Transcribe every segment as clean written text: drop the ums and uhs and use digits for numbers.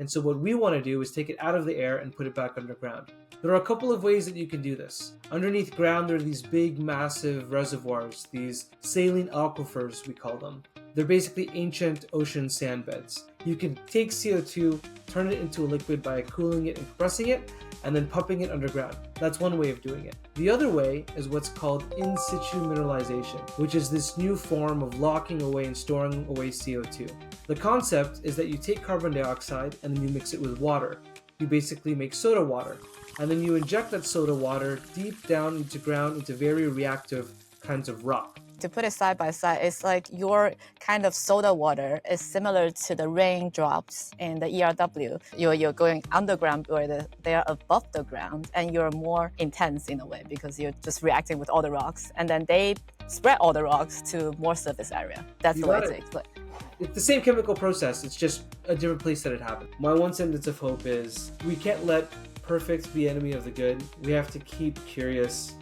And so what we want to do is take it out of the air and put it back underground. There are a couple of ways that you can do this. Underneath ground, there are these big, massive reservoirs, these saline aquifers, we call them. They're basically ancient ocean sand beds. You can take CO2, turn it into a liquid by cooling it and compressing it, and then pumping it underground. That's one way of doing it. The other way is what's called in-situ mineralization, which is this new form of locking away and storing away CO2. The concept is that you take carbon dioxide and then you mix it with water. You basically make soda water, and then you inject that soda water deep down into ground into very reactive kinds of rock. To put it side by side, it's like your kind of soda water is similar to the raindrops in the ERW. You're going underground where they're above the ground, and you're more intense in a way because you're just reacting with all the rocks, and then they spread all the rocks to more surface area. That's the way to explain. It's the same chemical process, it's just a different place that it happened. My one sentence of hope is we can't let perfect be enemy of the good. We have to keep curious,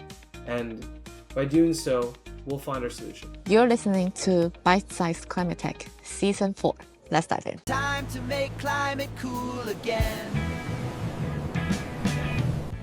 and by doing so, we'll find our solution. You're listening to Bite-Sized Climate Tech, Season 4. Let's dive in. Time to make climate cool again.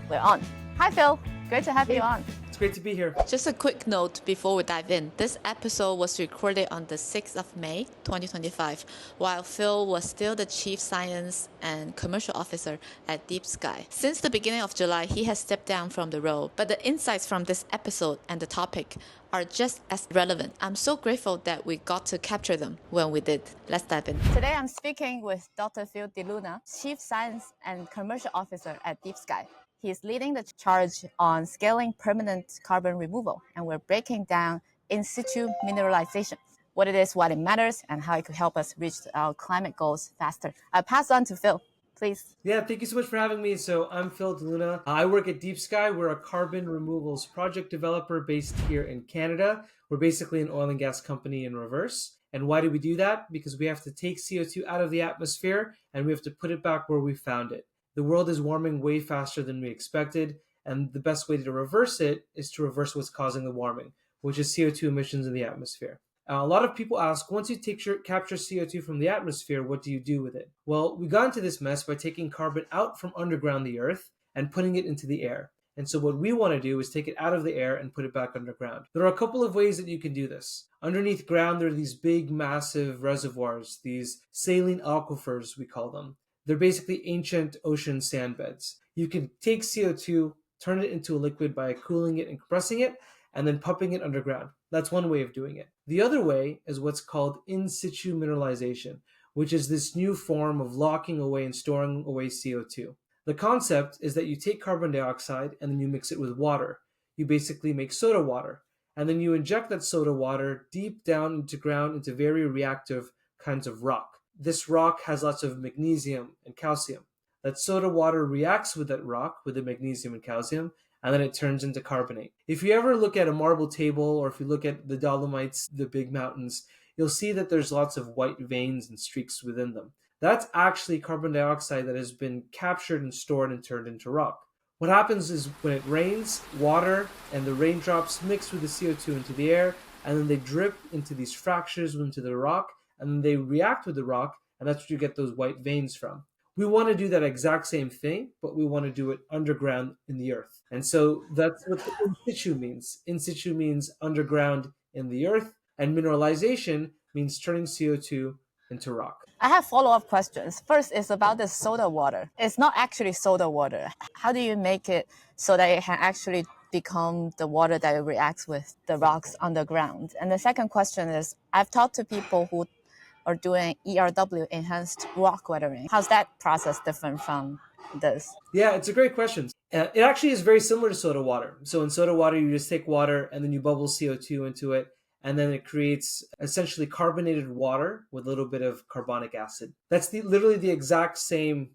We're on. Hi, Phil. Great to have you on. It's great to be here. Just a quick note before we dive in. This episode was recorded on the 6th of May, 2025, while Phil was still the Chief Science and Commercial Officer at Deep Sky. Since the beginning of July, he has stepped down from the role, but the insights from this episode and the topic are just as relevant. I'm so grateful that we got to capture them when we did. Let's dive in. Today, I'm speaking with Dr. Phil DeLuna, Chief Science and Commercial Officer at Deep Sky. He's leading the charge on scaling permanent carbon removal, and we're breaking down in-situ mineralization, what it is, why it matters, and how it could help us reach our climate goals faster. I'll pass on to Phil, please. Yeah, thank you so much for having me. So I'm Phil DeLuna. I work at Deep Sky. We're a carbon removals project developer based here in Canada. We're basically an oil and gas company in reverse. And why do we do that? Because we have to take CO2 out of the atmosphere and we have to put it back where we found it. The world is warming way faster than we expected, and the best way to reverse it is to reverse what's causing the warming, which is CO2 emissions in the atmosphere. A lot of people ask, once you capture CO2 from the atmosphere, what do you do with it? Well, we got into this mess by taking carbon out from underground the earth and putting it into the air. And so what we want to do is take it out of the air and put it back underground. There are a couple of ways that you can do this. Underneath ground, there are these big, massive reservoirs, these saline aquifers, we call them. They're basically ancient ocean sand beds. You can take CO2, turn it into a liquid by cooling it and compressing it, and then pumping it underground. That's one way of doing it. The other way is what's called in-situ mineralization, which is this new form of locking away and storing away CO2. The concept is that you take carbon dioxide and then you mix it with water. You basically make soda water, and then you inject that soda water deep down into ground into very reactive kinds of rock. This rock has lots of magnesium and calcium. That soda water reacts with that rock, with the magnesium and calcium, and then it turns into carbonate. If you ever look at a marble table, or if you look at the Dolomites, the big mountains, you'll see that there's lots of white veins and streaks within them. That's actually carbon dioxide that has been captured and stored and turned into rock. What happens is when it rains, water and the raindrops mix with the CO2 into the air, and then they drip into these fractures into the rock, and then they react with the rock, and that's where you get those white veins from. We want to do that exact same thing, but we want to do it underground in the earth. And so that's what the in-situ means. In-situ means underground in the earth, and mineralization means turning CO2 into rock. I have follow-up questions. First is about the soda water. It's not actually soda water. How do you make it so that it can actually become the water that reacts with the rocks underground? And the second question is, I've talked to people who are doing ERW, enhanced rock weathering. How's that process different from this? Yeah, it's a great question. It actually is very similar to soda water. So in soda water, you just take water and then you bubble CO2 into it, and then it creates essentially carbonated water with a little bit of carbonic acid. That's literally the exact same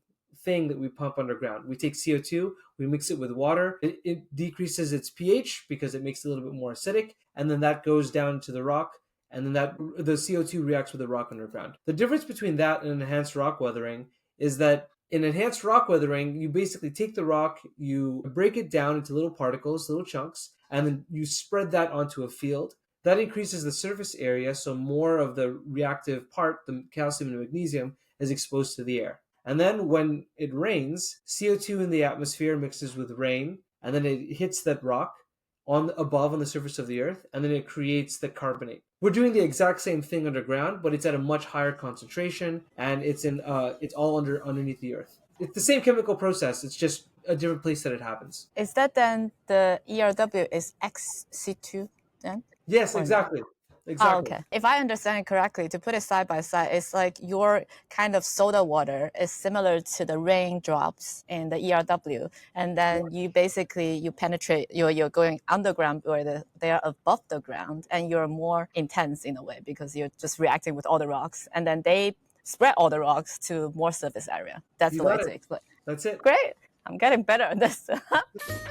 thing that we pump underground. We take CO2, we mix it with water, it decreases its pH because it makes it a little bit more acidic, and then that goes down to the rock, and then the CO2 reacts with the rock underground. The difference between that and enhanced rock weathering is that in enhanced rock weathering, you basically take the rock, you break it down into little particles, little chunks, and then you spread that onto a field. That increases the surface area, so more of the reactive part, the calcium and magnesium, is exposed to the air. And then when it rains, CO2 in the atmosphere mixes with rain, and then it hits that rock above on the surface of the earth, and then it creates the carbonate. We're doing the exact same thing underground, but it's at a much higher concentration, and it's all underneath the earth. It's the same chemical process. It's just a different place that it happens. Is that then the ERW is ex-situ then? Yes, Or no? exactly. Oh, Exactly. okay. If I understand it correctly, to put it side by side, it's like your kind of soda water is similar to the raindrops in the ERW, and then you basically you penetrate, you're going underground where they are above the ground, and you're more intense in a way because you're just reacting with all the rocks, and then they spread all the rocks to more surface area. That's You the way got to it. explain. That's it. Great. I'm getting better at this.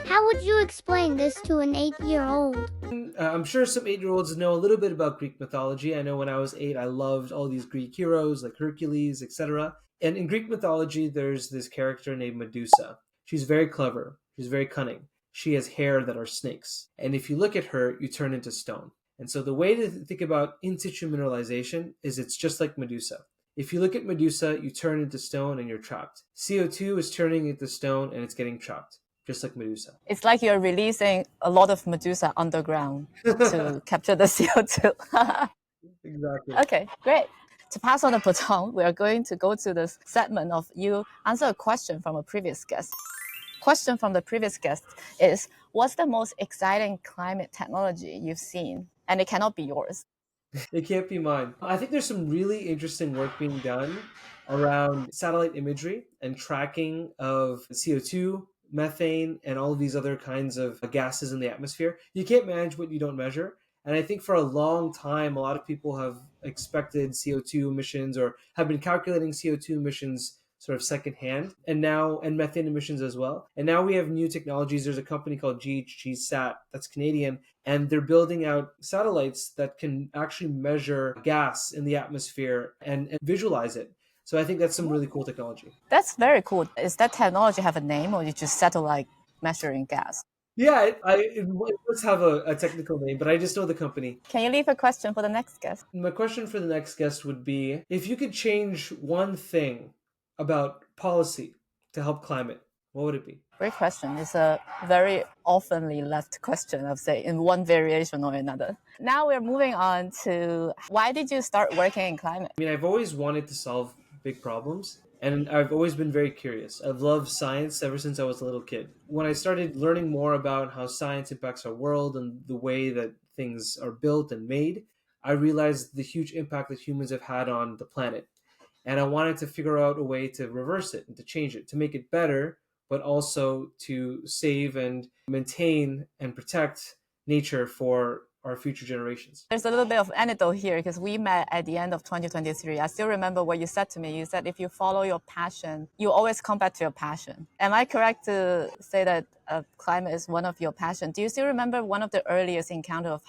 How would you explain this to an 8-year-old? I'm sure some 8-year-olds know a little bit about Greek mythology. I know when I was 8, I loved all these Greek heroes like Hercules, etc. And in Greek mythology, there's this character named Medusa. She's very clever. She's very cunning. She has hair that are snakes. And if you look at her, you turn into stone. And so the way to think about in-situ mineralization is it's just like Medusa. If you look at Medusa, you turn into stone and you're trapped. CO2 is turning into stone and it's getting trapped, just like Medusa. It's like you're releasing a lot of Medusa underground to capture the CO2. Exactly. Okay, great. To pass on the baton, we are going to go to this segment of you answer a question from a previous guest. Question from the previous guest is, what's the most exciting climate technology you've seen? And it cannot be yours. It can't be mine. I think there's some really interesting work being done around satellite imagery and tracking of CO2, methane, and all of these other kinds of gases in the atmosphere. You can't manage what you don't measure. And I think for a long time, a lot of people have expected CO2 emissions or have been calculating CO2 emissions sort of secondhand, and methane emissions as well. And now we have new technologies. There's a company called GHG Sat that's Canadian, and they're building out satellites that can actually measure gas in the atmosphere and visualize it. So I think that's some really cool technology. That's very cool. Does that technology have a name, or you just satellite measuring gas? Yeah, it does have a technical name, but I just know the company. Can you leave a question for the next guest? My question for the next guest would be, if you could change one thing about policy to help climate, what would it be? Great question. It's a very oftenly left question, I'd say, in one variation or another. Now we're moving on to, why did you start working in climate? I mean, I've always wanted to solve big problems, and I've always been very curious. I've loved science ever since I was a little kid. When I started learning more about how science impacts our world and the way that things are built and made, I realized the huge impact that humans have had on the planet. And I wanted to figure out a way to reverse it and to change it, to make it better, but also to save and maintain and protect nature for our future generations. There's a little bit of anecdote here because we met at the end of 2023. I still remember what you said to me. You said if you follow your passion, you always come back to your passion. Am I correct to say that climate is one of your passion? Do you still remember one of the earliest encounter of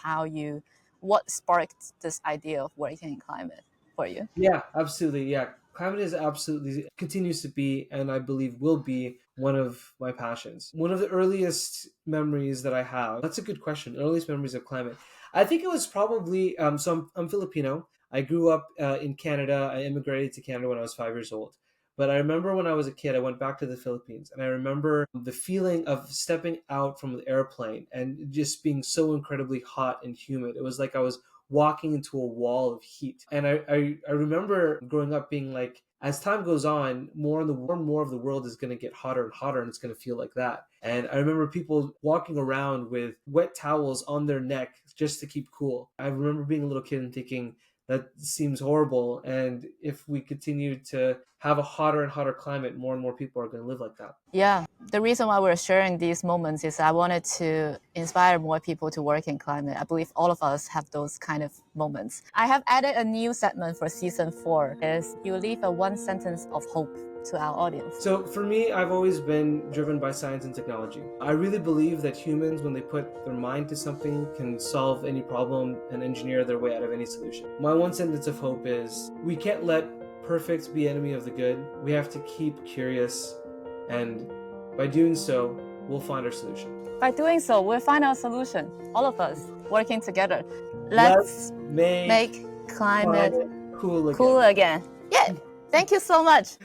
what sparked this idea of working in climate for you? Yeah, absolutely. Yeah. Climate is absolutely continues to be, and I believe will be, one of my passions. One of the earliest memories that I have, that's a good question. Earliest memories of climate. I think it was probably, I'm Filipino. I grew up in Canada. I immigrated to Canada when I was 5 years old. But I remember when I was a kid, I went back to the Philippines, and I remember the feeling of stepping out from the airplane and just being so incredibly hot and humid. It was like I was walking into a wall of heat. And I remember growing up being like, as time goes on, more and more of the world is going to get hotter and hotter, and it's going to feel like that. And I remember people walking around with wet towels on their neck just to keep cool. I remember being a little kid and thinking, that seems horrible. And if we continue to have a hotter and hotter climate, more and more people are going to live like that. Yeah, the reason why we're sharing these moments is I wanted to inspire more people to work in climate. I believe all of us have those kind of moments. I have added a new segment for season 4, is you leave a one sentence of hope to our audience. So for me, I've always been driven by science and technology. I really believe that humans, when they put their mind to something, can solve any problem and engineer their way out of any solution. My one sentence of hope is, we can't let perfect be enemy of the good. We have to keep curious, and by doing so, we'll find our solution. By doing so, we'll find our solution. All of us working together. Let's make climate cool again. cool again. Yeah, thank you so much.